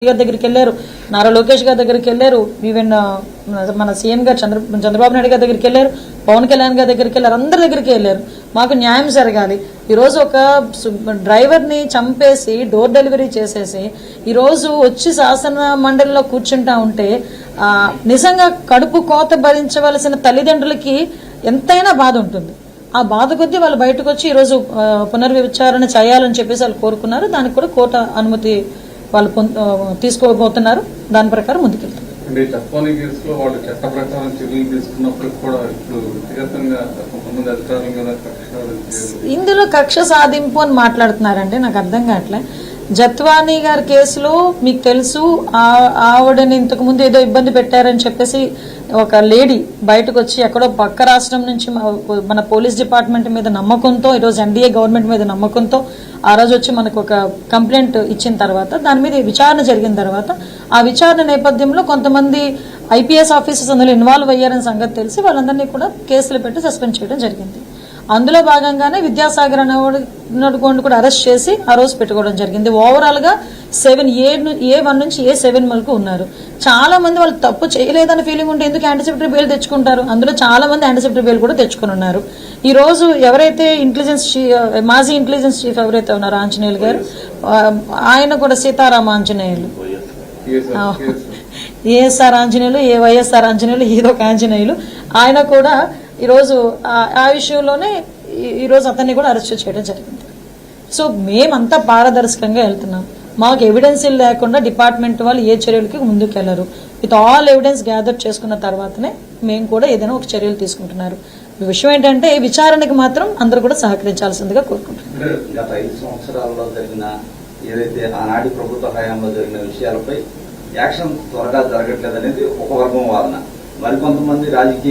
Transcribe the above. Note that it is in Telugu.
గారి దగ్గరికి వెళ్ళారు, నారా లోకేష్ గారి దగ్గరికి వెళ్ళారు, ఈవెన్ మన సీఎం గారు చంద్రబాబు నాయుడు గారి దగ్గరికి వెళ్ళారు, పవన్ కళ్యాణ్ గారి దగ్గరికి వెళ్ళారు, అందరి దగ్గరికి వెళ్ళారు. మాకు న్యాయం జరగాలి. ఈరోజు ఒక డ్రైవర్ని చంపేసి డోర్ డెలివరీ చేసేసి ఈరోజు వచ్చి శాసన మండలిలో కూర్చుంటా ఉంటే నిజంగా కడుపు కోత భరించవలసిన తల్లిదండ్రులకి ఎంతైనా బాధ ఉంటుంది. ఆ బాధ కొద్దీ వాళ్ళు బయటకు వచ్చి ఈరోజు పునర్విచారణ చేయాలని చెప్పేసి వాళ్ళు కోరుకున్నారు. దానికి కూడా కోర్టు అనుమతి వాళ్ళు తీసుకోబోతున్నారు. దాని ప్రకారం ముందుకెళ్తారు. ఇందులో కక్ష సాధింపు అని మాట్లాడుతున్నారంటే నాకు అర్థం కావట్లే. జత్వానీ గారి కేసులో మీకు తెలుసు, ఆవిడని ఇంతకు ముందు ఏదో ఇబ్బంది పెట్టారని చెప్పేసి ఒక లేడీ బయటకు వచ్చి ఎక్కడో పక్క రాష్ట్రం నుంచి మన పోలీస్ డిపార్ట్మెంట్ మీద నమ్మకంతో, ఈరోజు ఎన్డీఏ గవర్నమెంట్ మీద నమ్మకంతో ఆ రోజు వచ్చి మనకు ఒక కంప్లైంట్ ఇచ్చిన తర్వాత దాని మీద విచారణ జరిగిన తర్వాత ఆ విచారణ నేపథ్యంలో కొంతమంది ఐపీఎస్ ఆఫీసర్స్ అందులో ఇన్వాల్వ్ అయ్యారని సంగతి తెలిసి వాళ్ళందరినీ కూడా కేసులు పెట్టి సస్పెండ్ చేయడం జరిగింది. అందులో భాగంగానే విద్యాసాగర్ అనేవాడు కూడా అరెస్ట్ చేసి ఆ రోజు పెట్టుకోవడం జరిగింది. ఓవరాల్ గా 7A1 నుంచి A7 వరకు ఉన్నారు. చాలా మంది వాళ్ళు తప్పు చేయలేదని ఫీలింగ్ ఉంటే ఎందుకు యాంటిసిపేటరీ బెయిల్ తెచ్చుకుంటారు? అందులో చాలా మంది యాంటిసిపేటరీ బెయిల్ కూడా తెచ్చుకుని ఉన్నారు. ఈ రోజు ఎవరైతే మాజీ ఇంటెలిజెన్స్ చీఫ్ ఎవరైతే ఉన్నారో ఆంజనేయులు గారు, ఆయన కూడా సీతారామ ఆంజనేయులు, ఏఎస్ఆర్ ఆంజనేయులు, వైఎస్ఆర్ ఆంజనేయులు, ఏదో ఒక ఆంజనేయులు, ఆయన కూడా ఈరోజు ఆ విషయంలోనే ఈరోజు అతన్ని కూడా అరెస్ట్ చేయడం జరిగింది. సో మేమంతా పారదర్శకంగా వెళ్తున్నాం. మాకు ఎవిడెన్స్ లేకుండా డిపార్ట్మెంట్ వాళ్ళు ఏ చర్యలకి ముందుకు వెళ్లరు. విత్ ఆల్ ఎవిడెన్స్ గ్యాదర్ చేసుకున్న తర్వాతనే మేము కూడా ఏదైనా ఒక చర్యలు తీసుకుంటున్నారు. విషయం ఏంటంటే విచారణకు మాత్రం అందరూ కూడా సహకరించాల్సిందిగా కోరుకుంటున్నారు. గత 5 సంవత్సరాల్లో జరిగిన ఏదైతే ఆనాటి ప్రభుత్వ హయాంలో జరిగిన విషయాలపై యాక్షన్ త్వరగా జరగట్లేదనేది ఒక వర్గం వాదన. మరికొంతమంది రాజకీయ